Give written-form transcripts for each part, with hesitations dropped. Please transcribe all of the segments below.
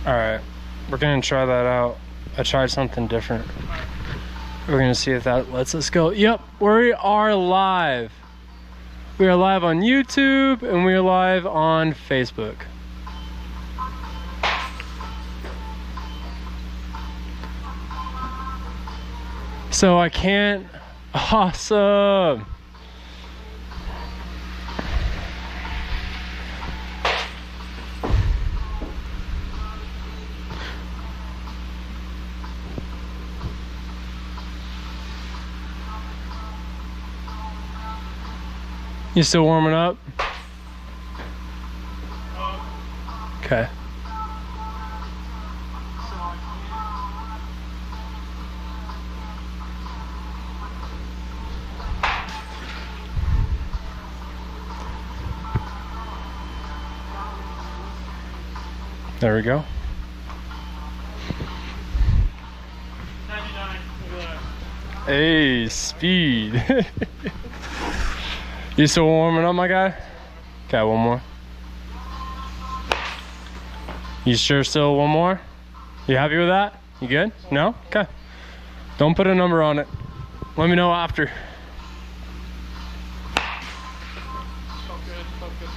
All right, we're gonna try that out. I tried something different. We're gonna see if that lets us go. Yep, we are live. We are live on YouTube and we are live on Facebook. So I can't, awesome. You still warming up? Okay. There we go. 99. Hey, speed. You still warming up, my guy? Okay, one more. You sure still one more? You happy with that? You good? No? Okay. Don't put a number on it. Let me know after. Felt good,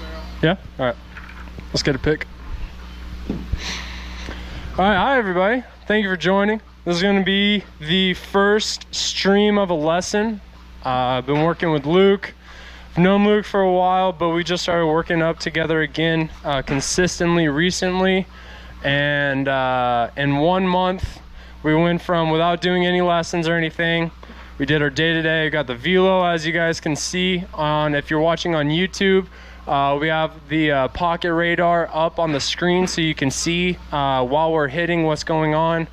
barrel. Yeah? All right. Let's get a pick. All right, hi everybody. Thank you for joining. This is gonna be the first stream of a lesson. I've been working with Luke. I've known Luke for a while, but we just started working up together again consistently recently. And in 1 month, we went from without doing any lessons or anything. We did our day-to-day. We got the velo, as you guys can see on, if you're watching on YouTube. We have the pocket radar up on the screen so you can see while we're hitting what's going on.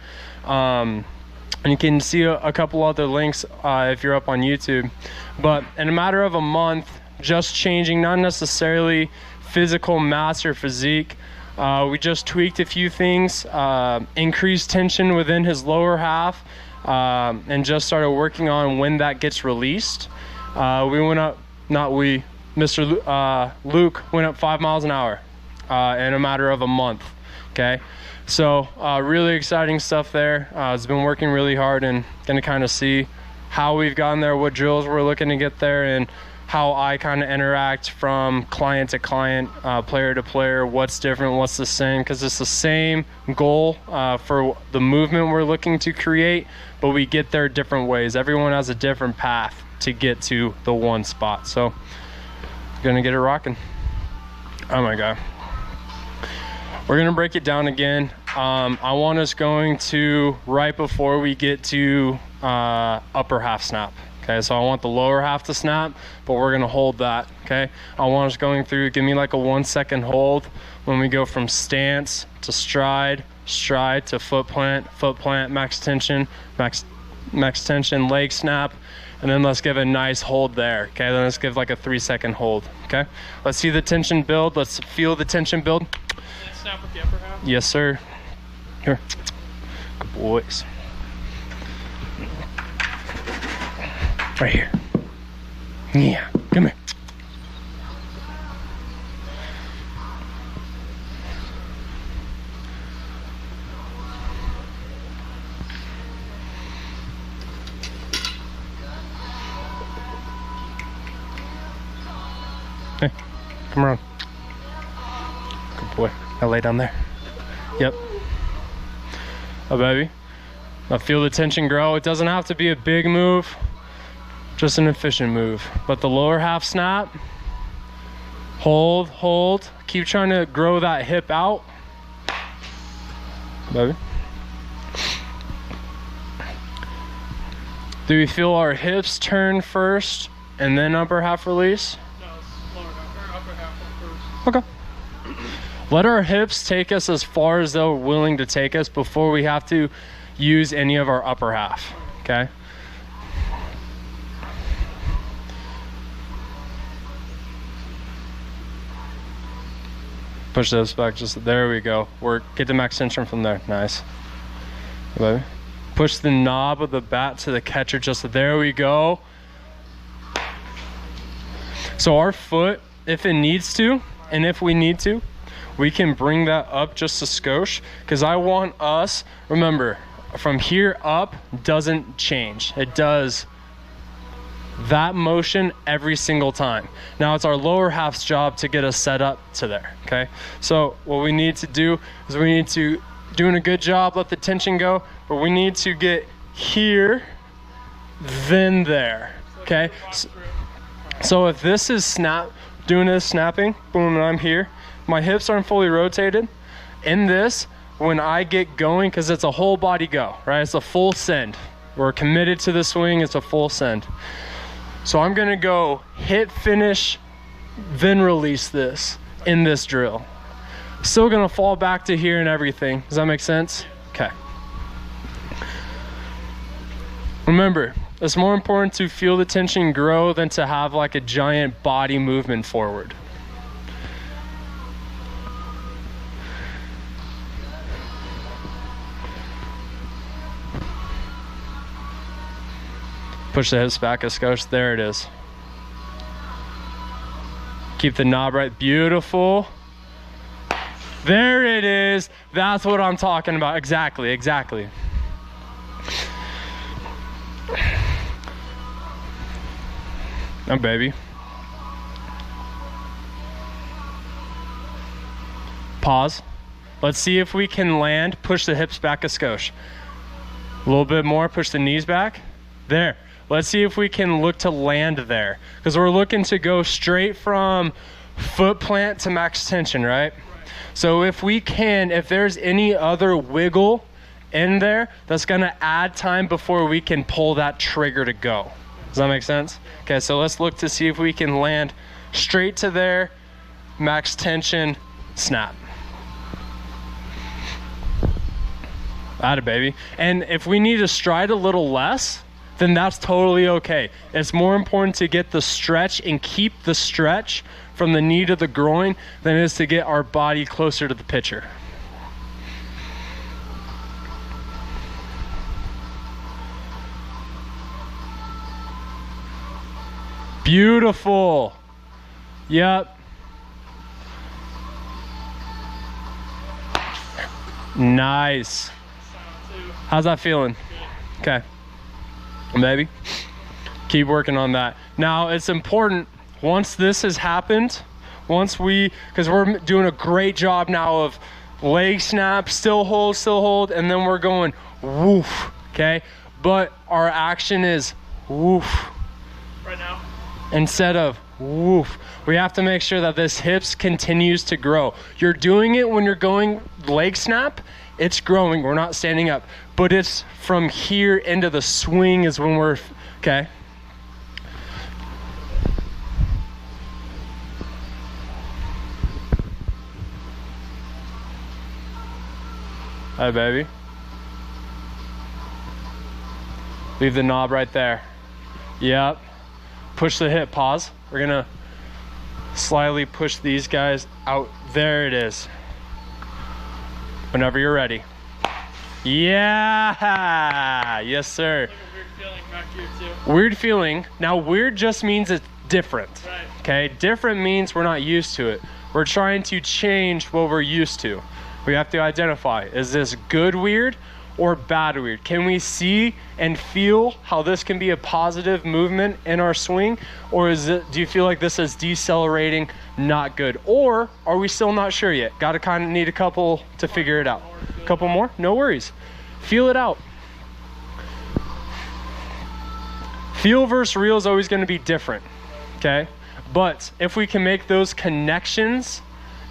And you can see a couple other links if you're up on YouTube. But in a matter of a month, just changing, not necessarily physical mass or physique, we just tweaked a few things, increased tension within his lower half, and just started working on when that gets released. We went up, Mr. Luke went up 5 miles an hour in a matter of a month, okay? So really exciting stuff there. It's been working really hard and gonna kind of see how we've gotten there, what drills we're looking to get there, and how I kind of interact from client to client, player to player, what's different, what's the same, because it's the same goal for the movement we're looking to create, but we get there different ways. Everyone has a different path to get to the one spot. So gonna get it rocking. Oh my God. We're gonna break it down again. I want us going to, right before we get to upper half snap. Okay, so I want the lower half to snap, but we're gonna hold that, okay? I want us going through, give me like a 1 second hold when we go from stance to stride, stride to foot plant, max tension, leg snap, and then let's give a nice hold there, okay? Then let's give like a 3 second hold, okay? Let's see the tension build, let's feel the tension build. Snap with the upper half? Yes, sir. Here. Good boys. Right here. Yeah, come here. Hey, come around. Good boy. Now lay down there. Yep. Oh, baby. Now feel the tension grow. It doesn't have to be a big move, just an efficient move. But the lower half snap, hold, hold. Keep trying to grow that hip out. Baby. Do we feel our hips turn first and then upper half release? No, it's lower half, or upper half first. Okay. Let our hips take us as far as they're willing to take us before we have to use any of our upper half, okay? Push those back, just there we go. Work, get the max tension from there, nice. Okay. Push the knob of the bat to the catcher, just there we go. So our foot, if it needs to, and if we need to, we can bring that up just a skosh, because I want us, remember, from here up doesn't change. It does that motion every single time. Now it's our lower half's job to get us set up to there, okay? So what we need to do is we need to, doing a good job, let the tension go, but we need to get here, then there, okay? So if this is doing this snapping, boom, and I'm here, my hips aren't fully rotated. In this, when I get going, because it's a whole body go, right? It's a full send. We're committed to the swing, it's a full send. So I'm gonna go hit, finish, then release this in this drill. Still gonna fall back to here and everything. Does that make sense? Okay. Remember, it's more important to feel the tension grow than to have like a giant body movement forward. Push the hips back a skosh. There it is. Keep the knob right. Beautiful. There it is. That's what I'm talking about. Exactly, exactly. Oh, baby. Pause. Let's see if we can land. Push the hips back a skosh. A little bit more. Push the knees back. There. Let's see if we can look to land there, because we're looking to go straight from foot plant to max tension, right? So if we can, if there's any other wiggle in there, that's gonna add time before we can pull that trigger to go. Does that make sense? Okay, so let's look to see if we can land straight to there, max tension, snap. Atta baby. And if we need to stride a little less, then that's totally okay. It's more important to get the stretch and keep the stretch from the knee to the groin than it is to get our body closer to the pitcher. Beautiful. Yep. Nice. How's that feeling? Okay. Maybe. Keep working on that. Now it's important, once this has happened, because we're doing a great job now of leg snap, still hold, and then we're going woof, okay? But our action is woof. Right now. Instead of woof. We have to make sure that this hips continues to grow. You're doing it when you're going leg snap, it's growing, we're not standing up. But it's from here into the swing is when we're, okay? Hi, baby. Leave the knob right there. Yep. Push the hip, pause. We're gonna slightly push these guys out. There it is. Whenever you're ready. Yeah, yes sir. Like a weird feeling back here too. Weird feeling. Now weird just means it's different. Right. Okay, different means we're not used to it. We're trying to change what we're used to. We have to identify, is this good weird or bad weird? Can we see and feel how this can be a positive movement in our swing? Or do you feel like this is decelerating, not good? Or are we still not sure yet? Gotta kind of need a couple to figure it out. A couple more? No worries. Feel it out. Feel versus real is always gonna be different, okay? But if we can make those connections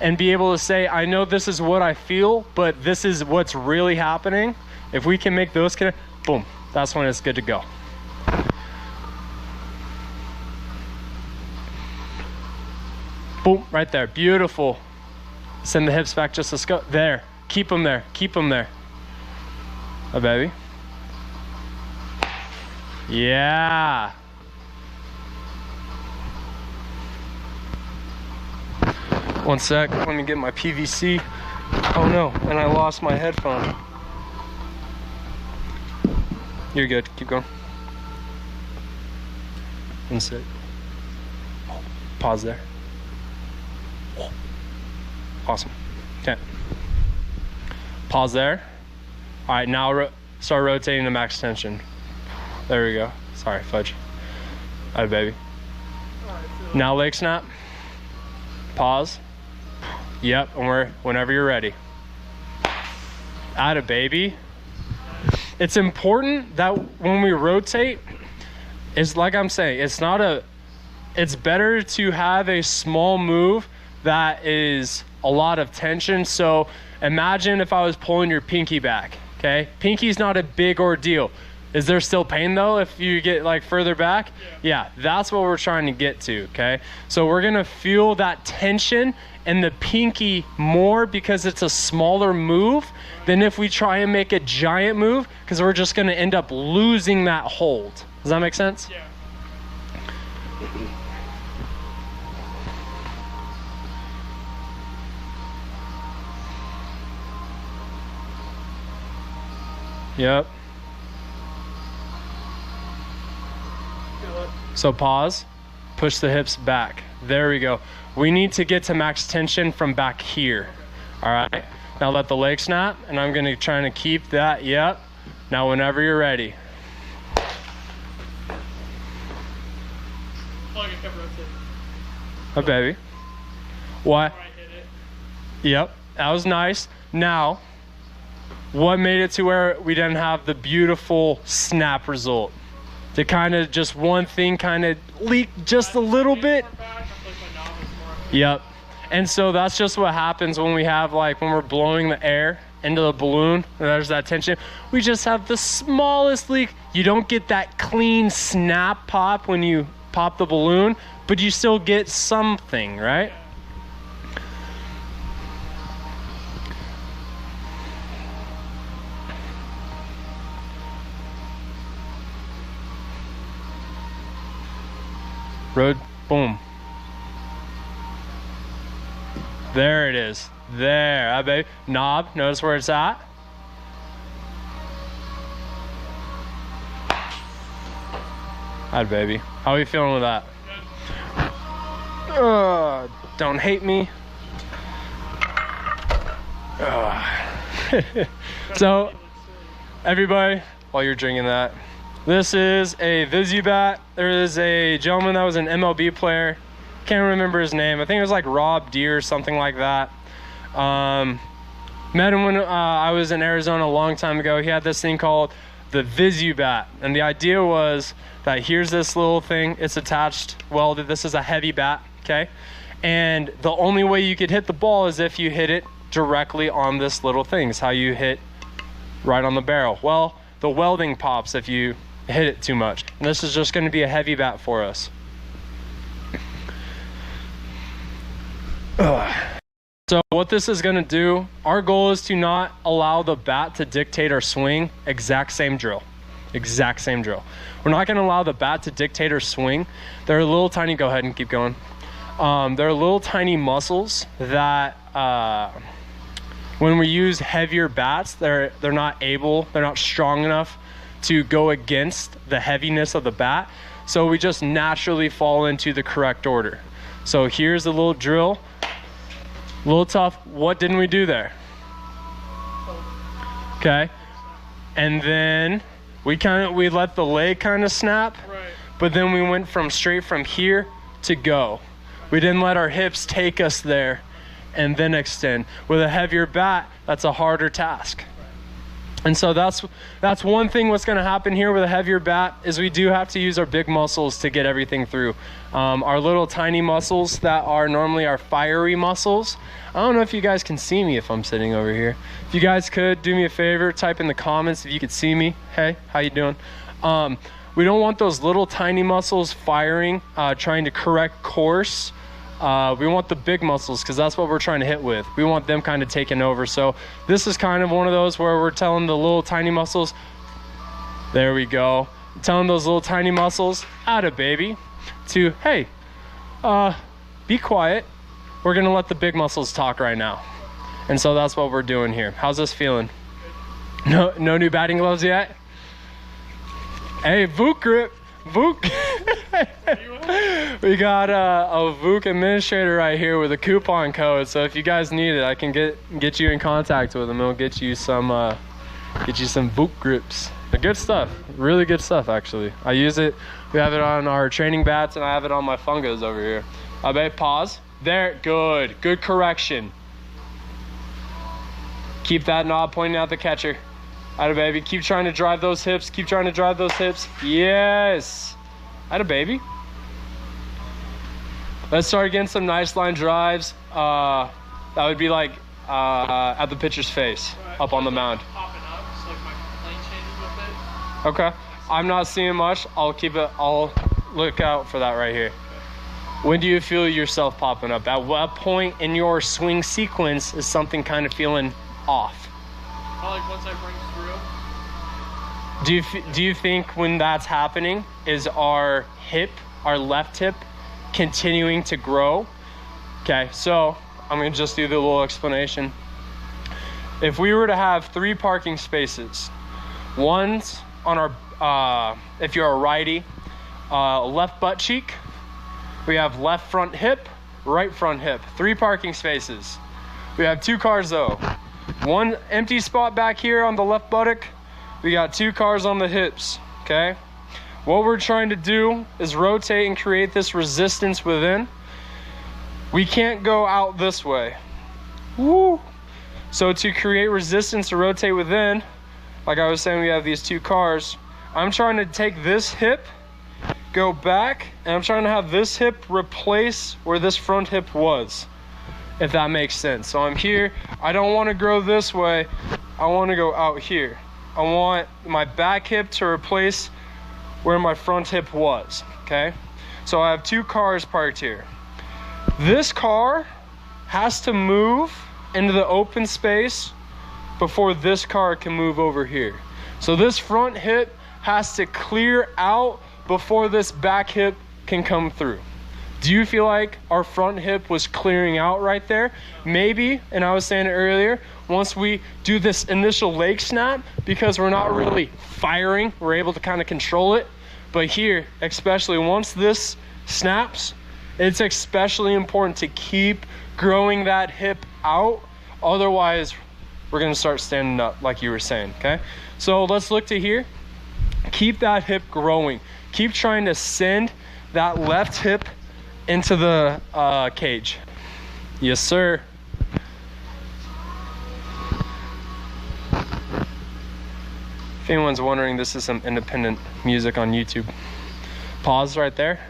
and be able to say, I know this is what I feel, but this is what's really happening. If we can make those connections, boom, that's when it's good to go. Boom, right there, beautiful. Send the hips back just a scope. There, keep them there, keep them there. Oh, baby. Yeah. One sec, let me get my PVC. Oh no, and I lost my headphone. You're good, keep going. One sec. Pause there. Awesome. Okay. Pause there. All right, now start rotating to max tension. There we go. Sorry, fudge. All right, baby. Now leg snap. Pause. Yep, and whenever you're ready. Atta baby. It's important that when we rotate, it's like I'm saying, it's better to have a small move that is a lot of tension. So imagine if I was pulling your pinky back, okay? Pinky's not a big ordeal. Is there still pain though if you get like further back? Yeah, that's what we're trying to get to, okay? So we're gonna feel that tension in the pinky more because it's a smaller move than if we try and make a giant move, because we're just gonna end up losing that hold. Does that make sense? Yeah. Yep. So pause, push the hips back. There we go. We need to get to max tension from back here. All right, now let the leg snap, and I'm gonna try to keep that, yep. Now whenever you're ready. Oh baby. What? Yep, that was nice. Now, what made it to where we didn't have the beautiful snap result? To kind of just one thing kind of leaked just a little bit. Yep. And so that's just what happens when we have when we're blowing the air into the balloon, and there's that tension. We just have the smallest leak. You don't get that clean snap pop when you pop the balloon, but you still get something, right? Road, boom. There it is. There, baby. Knob, notice where it's at. Hi, baby. How are you feeling with that? Don't hate me. So, everybody, while you're drinking that, this is a VisuBat. There is a gentleman that was an MLB player. Can't remember his name. I think it was like Rob Deere or something like that. Met him when I was in Arizona a long time ago. He had this thing called the VisuBat. And the idea was that here's this little thing. It's attached, welded. This is a heavy bat, okay? And the only way you could hit the ball is if you hit it directly on this little thing. It's how you hit right on the barrel. Well, the welding pops if you hit it too much. And this is just going to be a heavy bat for us. So what this is going to do, our goal is to not allow the bat to dictate our swing. Exact same drill. Exact same drill. We're not going to allow the bat to dictate our swing. There are little tiny, go ahead and keep going. There are little tiny muscles that when we use heavier bats, they're not strong enough to go against the heaviness of the bat. So we just naturally fall into the correct order. So here's a little drill, a little tough. What didn't we do there? Okay. And then we let the leg kind of snap, Right. but then we went straight from here to go. We didn't let our hips take us there and then extend. With a heavier bat, that's a harder task. And so that's one thing what's going to happen here with a heavier bat is we do have to use our big muscles to get everything through. Our little tiny muscles that are normally our fiery muscles. I don't know if you guys can see me if I'm sitting over here. If you guys could do me a favor, type in the comments if you could see me. Hey, how you doing? We don't want those little tiny muscles firing, trying to correct course. We want the big muscles because that's what we're trying to hit with. We want them kind of taking over. So this is kind of one of those where we're telling the little tiny muscles, there we go, telling those little tiny muscles, atta baby, to, hey, be quiet. We're going to let the big muscles talk right now. And so that's what we're doing here. How's this feeling? No new batting gloves yet? Hey, Vuk grip. Vuk. We got a VOOC administrator right here with a coupon code. So if you guys need it, I can get you in contact with him. He'll get you some VOOC grips. Good stuff. Really good stuff, actually. I use it. We have it on our training bats, and I have it on my fungos over here. I bet. Pause. There. Good. Good correction. Keep that knob pointing at the catcher. Atta baby. Keep trying to drive those hips. Keep trying to drive those hips. Yes. Atta baby. Let's start getting some nice line drives. That would be like at the pitcher's face, up on the mound. Popping up, so like my plane changes with it. Okay. I'm not seeing much. I'll look out for that right here. When do you feel yourself popping up? At what point in your swing sequence is something kind of feeling off? Probably like once I bring through. Do you think when that's happening is our left hip continuing to grow? Okay, so I'm gonna just do the little explanation. If we were to have 3 parking spaces, one's on our, if you're a righty, left butt cheek, we have left front hip, right front hip, 3 parking spaces. We have 2 cars though. One empty spot back here on the left buttock. We got 2 cars on the hips, okay? What we're trying to do is rotate and create this resistance within. We can't go out this way. Woo! So to create resistance to rotate within, like I was saying, we have these 2 cars. I'm trying to take this hip, go back, and I'm trying to have this hip replace where this front hip was, if that makes sense. So I'm here. I don't want to grow this way. I want to go out here. I want my back hip to replace where my front hip was, okay? So I have 2 cars parked here. This car has to move into the open space before this car can move over here. So this front hip has to clear out before this back hip can come through. Do you feel like our front hip was clearing out right there? Maybe, and I was saying it earlier, once we do this initial leg snap, because we're not really firing, we're able to kind of control it. But here, especially once this snaps, it's especially important to keep growing that hip out. Otherwise, we're gonna start standing up like you were saying, okay? So let's look to here. Keep that hip growing. Keep trying to send that left hip into the cage. Yes, sir. If anyone's wondering, this is some independent music on YouTube. Pause right there.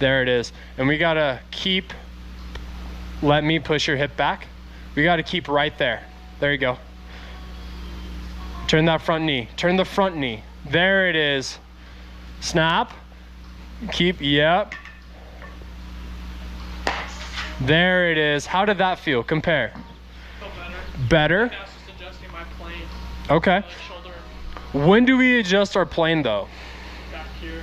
There it is. And we gotta keep, let me push your hip back. We gotta keep right there. There you go. Turn that front knee. Turn the front knee. There it is. Snap. Keep, yep. There it is. How did that feel? Compare. Feel better. Better? Now it's just adjusting my plane. Okay. Shoulder When do we adjust our plane though? back here.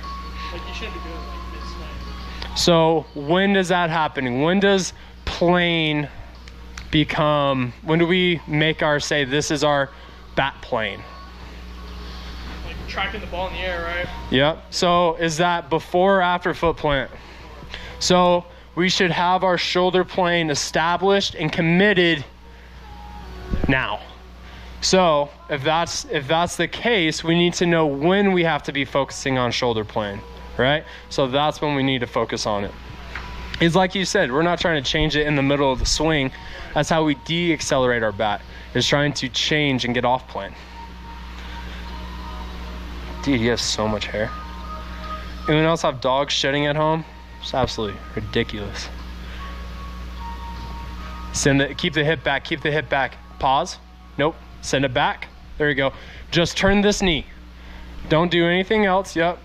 Like you shouldn't be doing like this way. So when does that happen? When does plane become, when do we make our, say this is our bat plane? Like tracking the ball in the air, right? Yep. So is that before or after foot plant? So we should have our shoulder plane established and committed now. So if that's the case, we need to know when we have to be focusing on shoulder plane, right? So that's when we need to focus on it. It's like you said, we're not trying to change it in the middle of the swing. That's how we de-accelerate our bat, is trying to change and get off plane. Dude, he has so much hair. Anyone else have dogs shedding at home? It's absolutely ridiculous. Keep the hip back, keep the hip back. Pause. Nope. Send it back. There you go. Just turn this knee. Don't do anything else. Yep.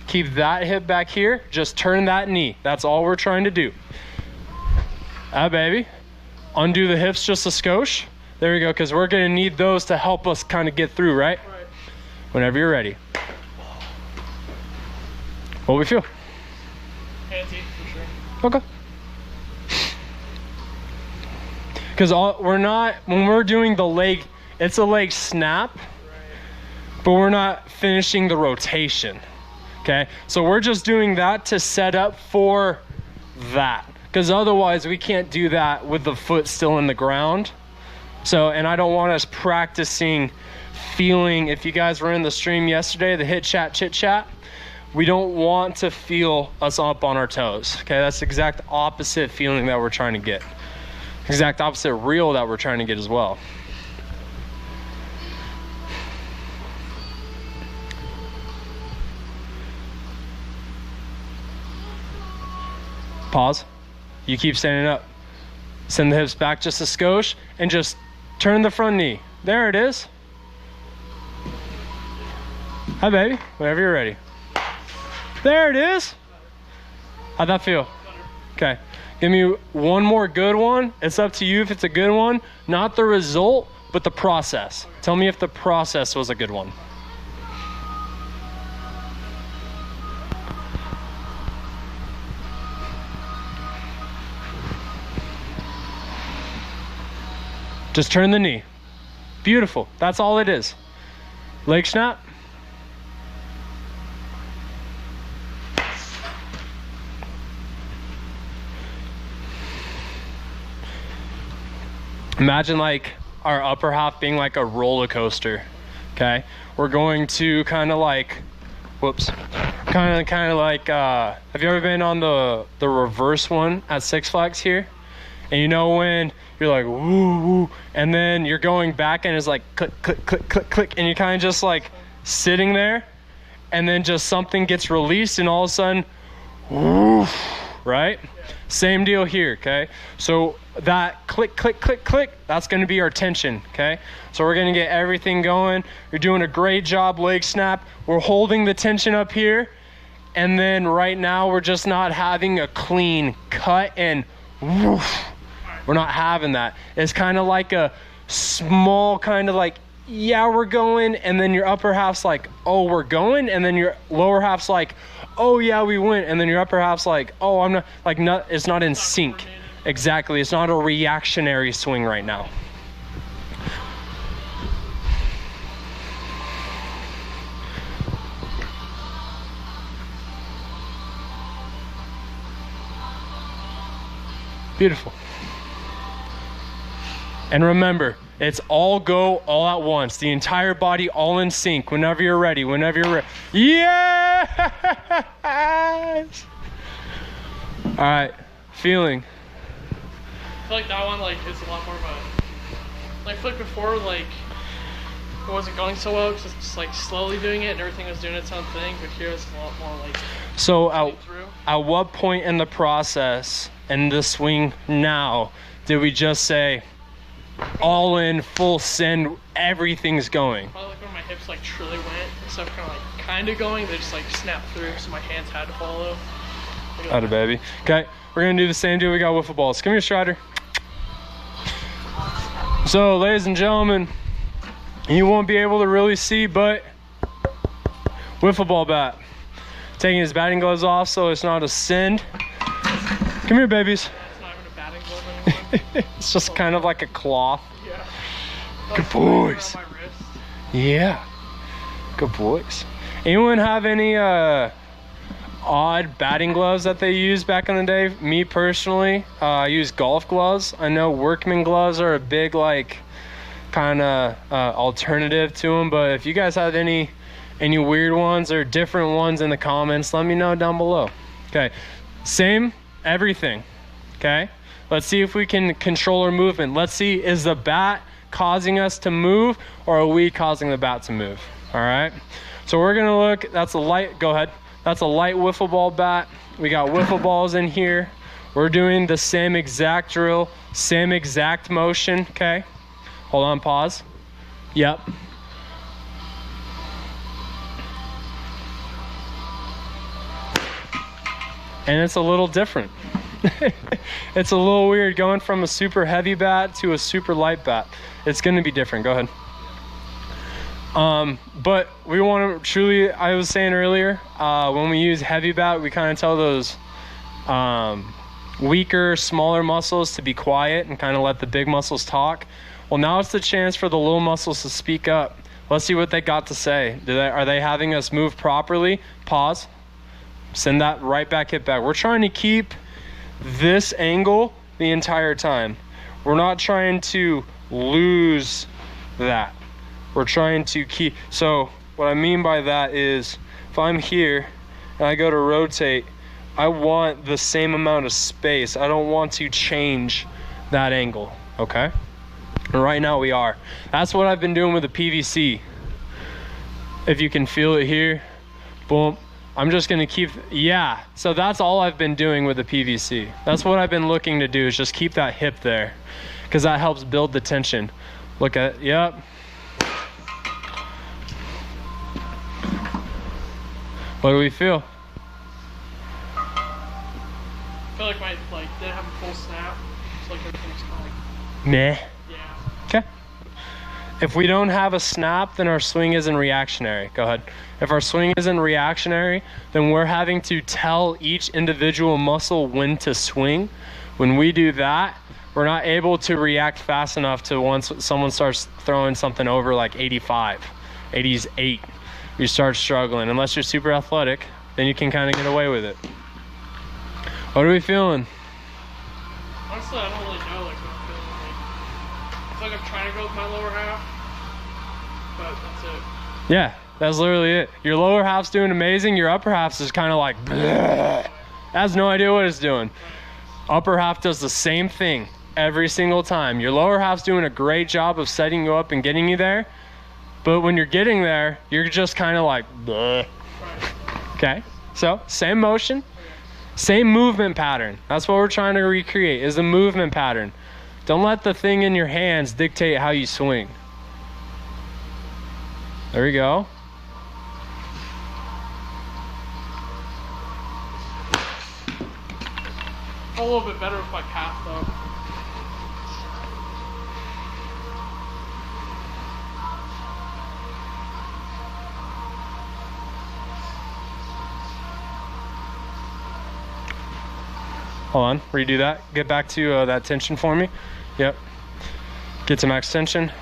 Keep that hip back here. Just turn that knee. That's all we're trying to do. Baby. Undo the hips just a skosh. There we go, because we're going to need those to help us kind of get through, right? Right. Whenever you're ready. What we feel? Handsy, for sure. Okay. Because when we're doing the leg, it's a leg snap, Right. but we're not finishing the rotation. okay? So we're just doing that to set up for that, because otherwise we can't do that with the foot still in the ground. So, and I don't want us practicing feeling, if you guys were in the stream yesterday, the hit chat, chit chat, we don't want to feel us up on our toes, okay? That's the exact opposite feeling that we're trying to get. Exact opposite reel that we're trying to get as well. Pause. You keep standing up. Send the hips back just a skosh and just turn the front knee. There it is. Hi, baby. Whenever you're ready. There it is. How'd that feel? Okay. Give me one more good one. It's up to you if it's a good one. Not the result, but the process. Tell me if the process was a good one. Just turn the knee. Beautiful. That's all it is. Leg snap. Imagine like our upper half being like a roller coaster, okay? We're going to kind of like, whoops, kind of like, have you ever been on the reverse one at Six Flags here? And you know when you're like, woo, woo, and then you're going back and it's like click, click, click, click, click, and you're kind of just like sitting there, and then just something gets released and all of a sudden, woof, right? Same deal here, okay? So that click, click, click, click, that's gonna be our tension, okay? So we're gonna get everything going. You're doing a great job, leg snap. We're holding the tension up here, and then right now we're just not having a clean cut and woof. We're not having that. It's kind of like a small kind of like, yeah, we're going, and then your upper half's like, oh, we're going, and then your lower half's like, oh yeah, we went, and then your upper half's like, oh, I'm not, like, not, it's not in sync. Exactly, it's not a reactionary swing right now. Beautiful. And remember, it's all go, all at once. The entire body all in sync. Whenever you're ready, whenever you're ready. Yes! All right, feeling. I feel like that one like is a lot more of a, like flick before, like it wasn't going so well because it's just like slowly doing it and everything was doing its own thing, but here it's a lot more like. So at what point in the process and the swing now did we just say all in, full send, everything's going? Probably like when my hips like truly went instead of kind of going, they just like snapped through, so my hands had to follow. Atta baby. Okay, we're gonna do the same deal we got wiffle balls. Come here, Strider. So, ladies and gentlemen, you won't be able to really see, but wiffle ball bat. Taking his batting gloves off so it's not a send. Come here, babies. It's not even a batting glove anymore. It's just kind of like a cloth. Yeah. Good boys. On my wrist. Yeah. Good boys. Anyone have any odd batting gloves that they used back in the day? Me personally, I use golf gloves. I know workman gloves are a big like kind of alternative to them, but if you guys have any weird ones or different ones in the comments, let me know down below. Okay, same everything. Okay, let's see if we can control our movement. Let's see, is the bat causing us to move or are we causing the bat to move? All right, so we're gonna look, that's a light, go ahead. That's a light wiffle ball bat. We got wiffle balls in here. We're doing the same exact drill, same exact motion, okay? Hold on, pause. Yep. And it's a little different. It's a little weird going from a super heavy bat to a super light bat. It's gonna be different, go ahead. But we want to truly, I was saying earlier, when we use heavy bat, we kind of tell those weaker, smaller muscles to be quiet and kind of let the big muscles talk. Well, now it's the chance for the little muscles to speak up. Let's see what they got to say. Are they having us move properly? pause, send that right back hip back. We're trying to keep this angle the entire time. We're not trying to lose that. We're trying to keep, so what I mean by that is if I'm here and I go to rotate, I want the same amount of space. I don't want to change that angle, okay? And right now we are. That's what I've been doing with the PVC. If you can feel it here, boom. I'm just gonna keep, yeah. So that's all I've been doing with the PVC. That's what I've been looking to do, is just keep that hip there, because that helps build the tension. Look at, yep. What do we feel? I feel like my didn't have a full snap, so like everything's kind of like meh. Yeah. Okay. If we don't have a snap, then our swing isn't reactionary. Go ahead. If our swing isn't reactionary, then we're having to tell each individual muscle when to swing. When we do that, we're not able to react fast enough to once someone starts throwing something over like 85, 88. You start struggling. Unless you're super athletic, then you can kind of get away with it. What are we feeling? Honestly, I don't really know like what I'm feeling. Like, I feel like I'm trying to go with my lower half, but that's it. Yeah, that's literally it. Your lower half's doing amazing. Your upper half's is kind of like, bleh. Has no idea what it's doing. Upper half does the same thing every single time. Your lower half's doing a great job of setting you up and getting you there. But when you're getting there, you're just kind of like, bleh. Okay, so same motion. Same movement pattern. That's what we're trying to recreate, is the movement pattern. Don't let the thing in your hands dictate how you swing. There we go. A little bit better with my calf though. Hold on, redo that. Get back to that tension for me. Yep. Get to max tension.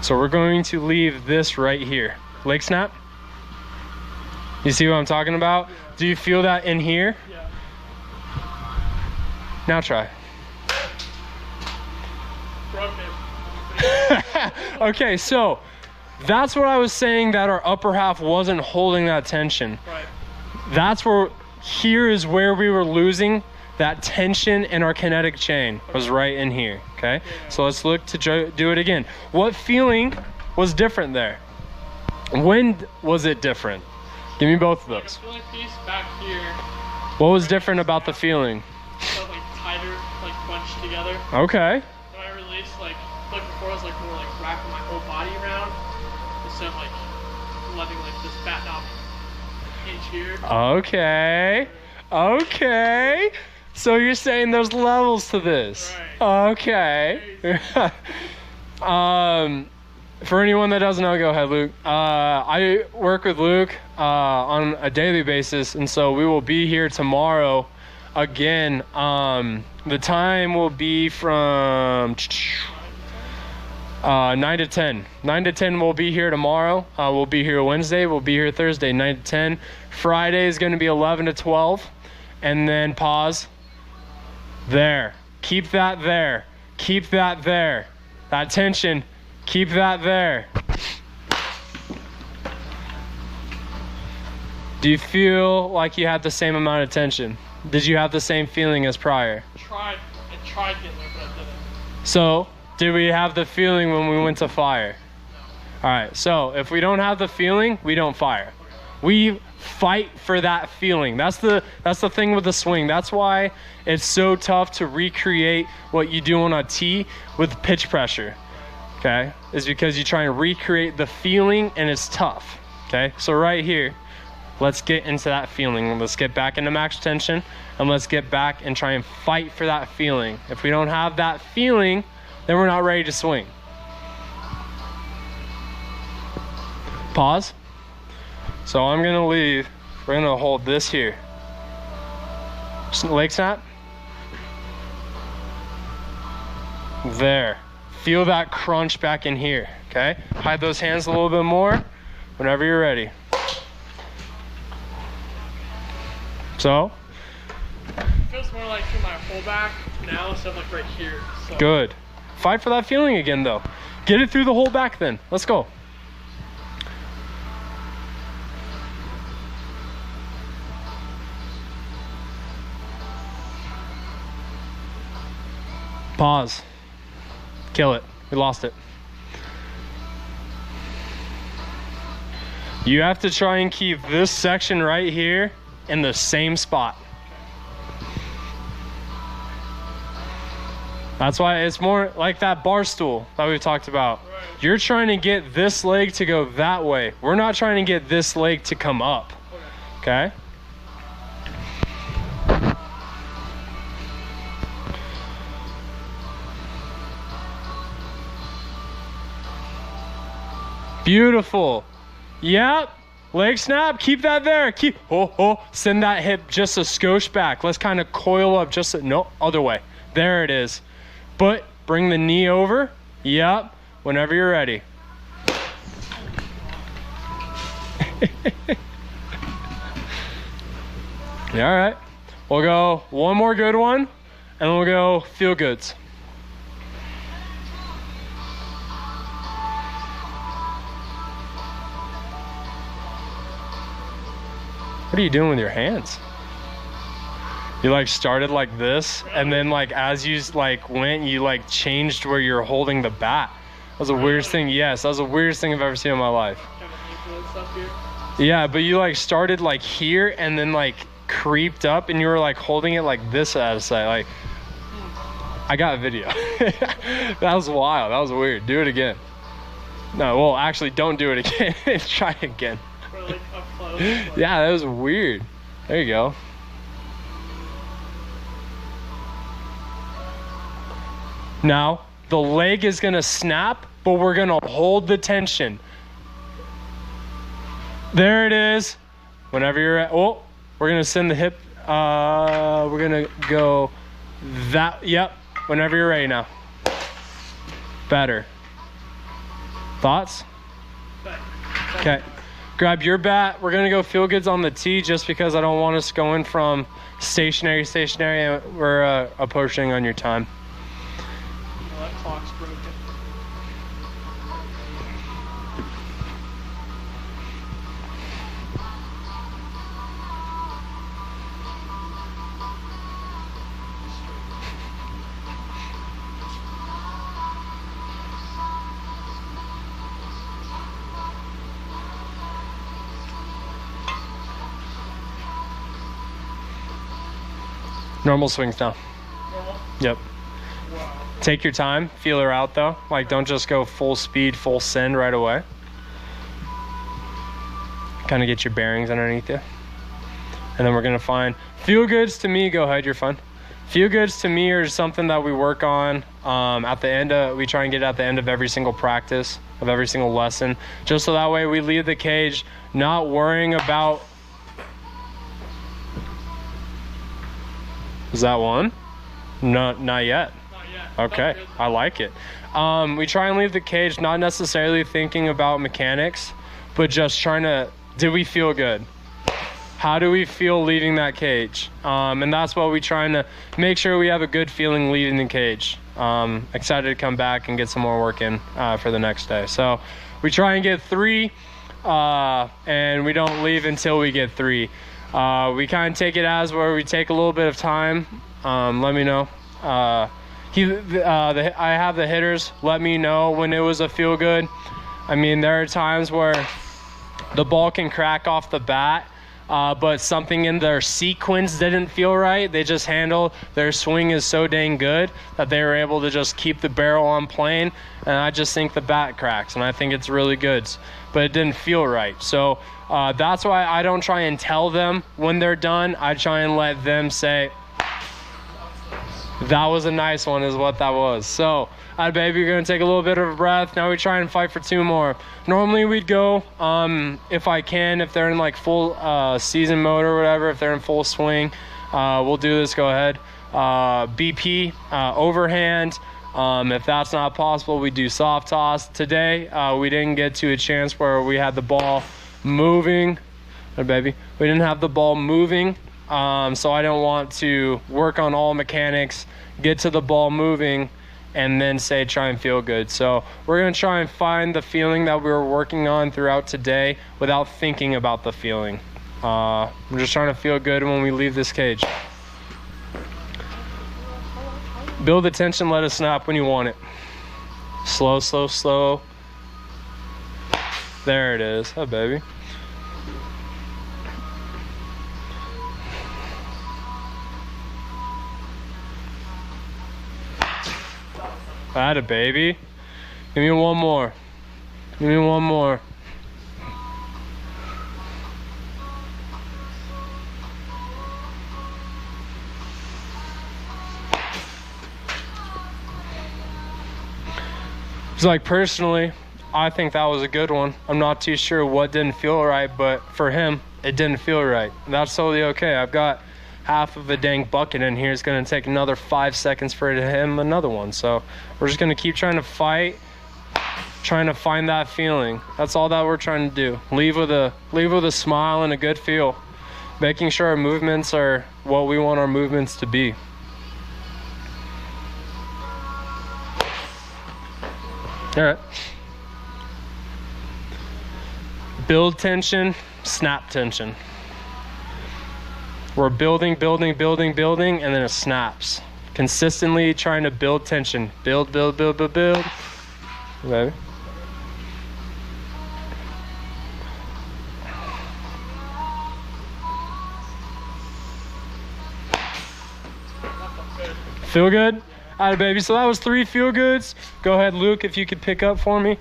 So we're going to leave this right here. Leg snap. You see what I'm talking about? Yeah. Do you feel that in here? Yeah. Now try. Broke it. Okay, so that's what I was saying, that our upper half wasn't holding that tension. Right. That's where, here is where we were losing that tension in our kinetic chain, was right in here, okay? Yeah. So let's look to do it again. What feeling was different there? When was it different? Give me both of those. The feeling piece back here. What was different about the feeling? Felt like tighter, like bunched together. Okay. When I released, like before I was like more like wrapping my whole body around instead of like letting like this batten off hinge here. Okay. Okay. So you're saying there's levels to this. Right. Okay. For anyone that doesn't know, go ahead, Luke. I work with Luke on a daily basis, and so we will be here tomorrow again. The time will be from 9 to 10. 9 to 10 we'll be here tomorrow. We'll be here Wednesday. We'll be here Thursday, 9 to 10. Friday is going to be 11 to 12. And then pause. There. Keep that there. Keep that there. That tension. Keep that there. Do you feel like you had the same amount of tension? Did you have the same feeling as prior? I tried getting there, but I didn't. So, did we have the feeling when we went to fire? No. All right, so if we don't have the feeling, we don't fire. We fight for that feeling. That's the thing with the swing. That's why it's so tough to recreate what you do on a tee with pitch pressure. Okay, is because you try and recreate the feeling, and it's tough. Okay, so right here, let's get into that feeling. Let's get back into max tension, and let's get back and try and fight for that feeling. If we don't have that feeling, then we're not ready to swing. Pause. So I'm gonna leave. We're gonna hold this here. Leg snap. There. Feel that crunch back in here, okay? Hide those hands a little bit more whenever you're ready. So? It feels more like through my whole back now instead of like right here. So. Good. Fight for that feeling again though. Get it through the whole back then. Let's go. Pause. Kill it. We lost it. You have to try and keep this section right here in the same spot. That's why it's more like that bar stool that we talked about. Right. You're trying to get this leg to go that way. We're not trying to get this leg to come up. Okay? Beautiful. Yep. Leg snap. Keep that there. Keep. Send that hip just a skosh back. Let's kind of coil up just a, no, other way. There it is. But bring the knee over. Yep. Whenever you're ready. All right. We'll go one more good one, and we'll go feel goods. What are you doing with your hands? You like started like this, and then like as you like went, you like changed where you're holding the bat. That was the weirdest thing. Yes, that was the weirdest thing I've ever seen in my life. Yeah, but you like started like here and then like creeped up, and you were like holding it like this out of sight. Like, I got a video. That was wild. That was weird. Do it again. No, well, actually, don't do it again. Try again. Like up close, like. Yeah, that was weird. There you go. Now, the leg is gonna snap, but we're gonna hold the tension. There it is. Whenever you're at, oh, we're gonna send the hip, we're gonna go that, yep. Whenever you're ready now. Better. Thoughts? Okay. Grab your bat. We're gonna go feel goods on the tee just because I don't want us going from stationary, and we're approaching on your time. Well, that clock's broken. Normal swings now. Normal? Yep. Wow. Take your time. Feel her out though. Like, don't just go full speed, full send right away. Kind of get your bearings underneath you. And then we're gonna find feel goods to me. Go ahead, you're fine. Feel goods to me are something that we work on at the end of, we try and get at the end of every single practice, of every single lesson, just so that way we leave the cage not worrying about. Is that one? No, not yet. Not yet. Okay, I like it. We try and leave the cage not necessarily thinking about mechanics, but just trying to, did we feel good? How do we feel leaving that cage? And that's what we trying to make sure we have a good feeling leaving the cage. Excited to come back and get some more work in for the next day. So we try and get 3, and we don't leave until we get 3. We kind of take it as where we take a little bit of time. Let me know. I have the hitters let me know when it was a feel good. I mean, there are times where the ball can crack off the bat, but something in their sequence didn't feel right. They just handle their swing is so dang good that they were able to just keep the barrel on plane, and I just think the bat cracks, and I think it's really good, but it didn't feel right. So that's why I don't try and tell them when they're done. I try and let them say, that was a nice one is what that was. So, all right, baby, you're gonna take a little bit of a breath. Now we try and fight for 2 more. Normally we'd go, if I can, if they're in like full season mode or whatever, if they're in full swing, we'll do this, go ahead. BP, overhand. If that's not possible, we do soft toss. Today, we didn't get to a chance where we had the ball moving. Oh, baby, we didn't have the ball moving So I don't want to work on all mechanics, get to the ball moving, and then say try and feel good. So we're going to try and find the feeling that we were working on throughout today without thinking about the feeling. I'm just trying to feel good when we leave this cage. Build the tension, let it snap when you want it. Slow, slow, slow. There it is. Hi, baby. Atta baby. Give me one more. Give me one more. It's like, personally, I think that was a good one. I'm not too sure what didn't feel right, but for him, it didn't feel right. That's totally okay. I've got half of a dang bucket in here. It's going to take another 5 seconds for it to hit him another one. So we're just going to keep trying to fight, trying to find that feeling. That's all that we're trying to do. Leave with a smile and a good feel, making sure our movements are what we want our movements to be. All right. Build tension, snap tension. We're building, building, building, building, and then it snaps. Consistently trying to build tension. Build, build, build, build, build. Okay. Feel good? All right, baby. So that was 3 feel goods. Go ahead, Luke, if you could pick up for me.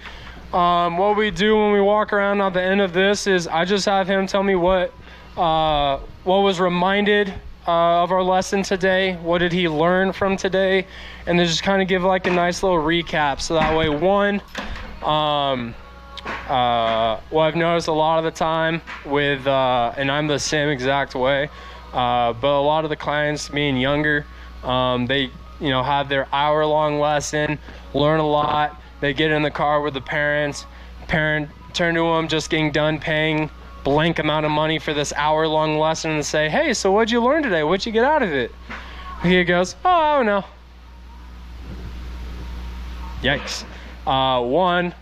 What we do when we walk around at the end of this is I just have him tell me what was reminded of our lesson today. What did he learn from today? And then just kind of give like a nice little recap. So that way, one, what I've noticed a lot of the time with, and I'm the same exact way, but a lot of the clients being younger, they have their hour-long lesson, learn a lot. They get in the car with the parent turn to them just getting done paying blank amount of money for this hour-long lesson and say, hey, so what'd you learn today? What'd you get out of it? He goes, oh, I don't know. Yikes. One,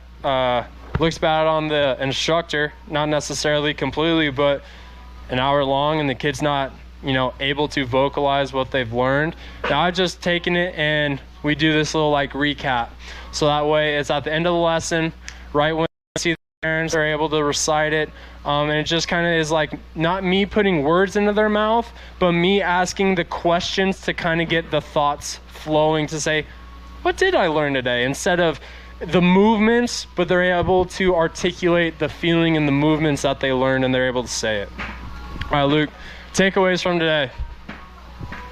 looks bad on the instructor, not necessarily completely, but an hour long and the kid's not able to vocalize what they've learned. Now I've just taken it and we do this little like recap. So that way it's at the end of the lesson, right when I see the parents are able to recite it. And it just kind of is like not me putting words into their mouth, but me asking the questions to kind of get the thoughts flowing to say, what did I learn today? Instead of the movements, but they're able to articulate the feeling and the movements that they learned and they're able to say it. All right, Luke. Takeaways from today.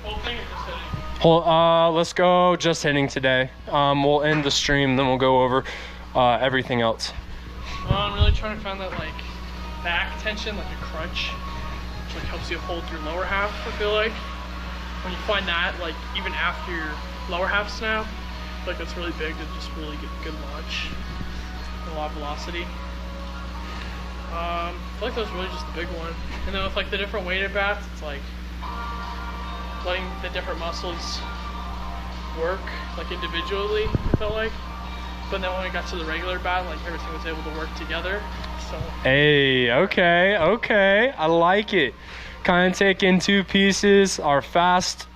Whole thing or just hitting? Let's go just hitting today. We'll end the stream, then we'll go over everything else. I'm really trying to find that like back tension, like a crunch, which like helps you hold your lower half. I feel like when you find that, like even after your lower half snap, I feel like that's really big to just really get good launch, a lot of velocity. I feel like that was really just the big one. And then with like the different weighted bats, it's like letting the different muscles work like individually, I felt like. But then when we got to the regular bat, like everything was able to work together. So hey, okay, I like it. Kind of taking 2 pieces, our fast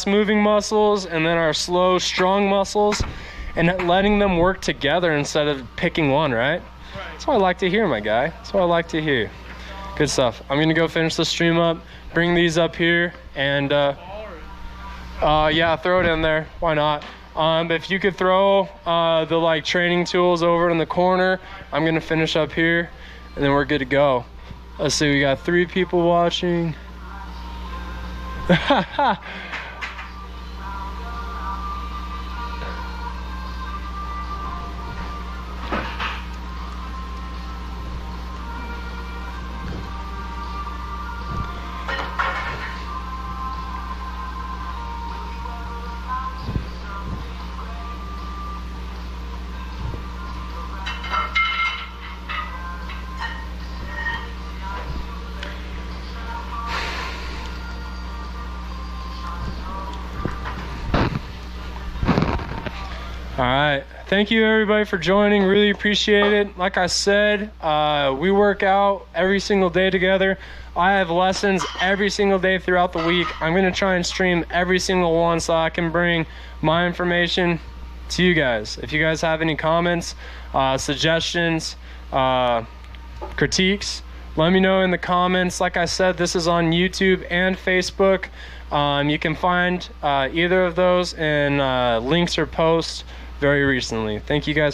moving muscles and then our slow, strong muscles, and letting them work together instead of picking one, right? That's what I like to hear, my guy. That's what I like to hear. Good stuff. I'm gonna go finish the stream up, bring these up here, and yeah, throw it in there. Why not? If you could throw the like training tools over in the corner, I'm gonna finish up here, and then we're good to go. Let's see, we got 3 people watching. All right. Thank you everybody for joining. Really appreciate it. Like I said, we work out every single day together. I have lessons every single day throughout the week. I'm going to try and stream every single one so I can bring my information to you guys. If you guys have any comments, suggestions, critiques, let me know in the comments. Like I said, this is on YouTube and Facebook. You can find either of those, and links are posted very recently. Thank you guys.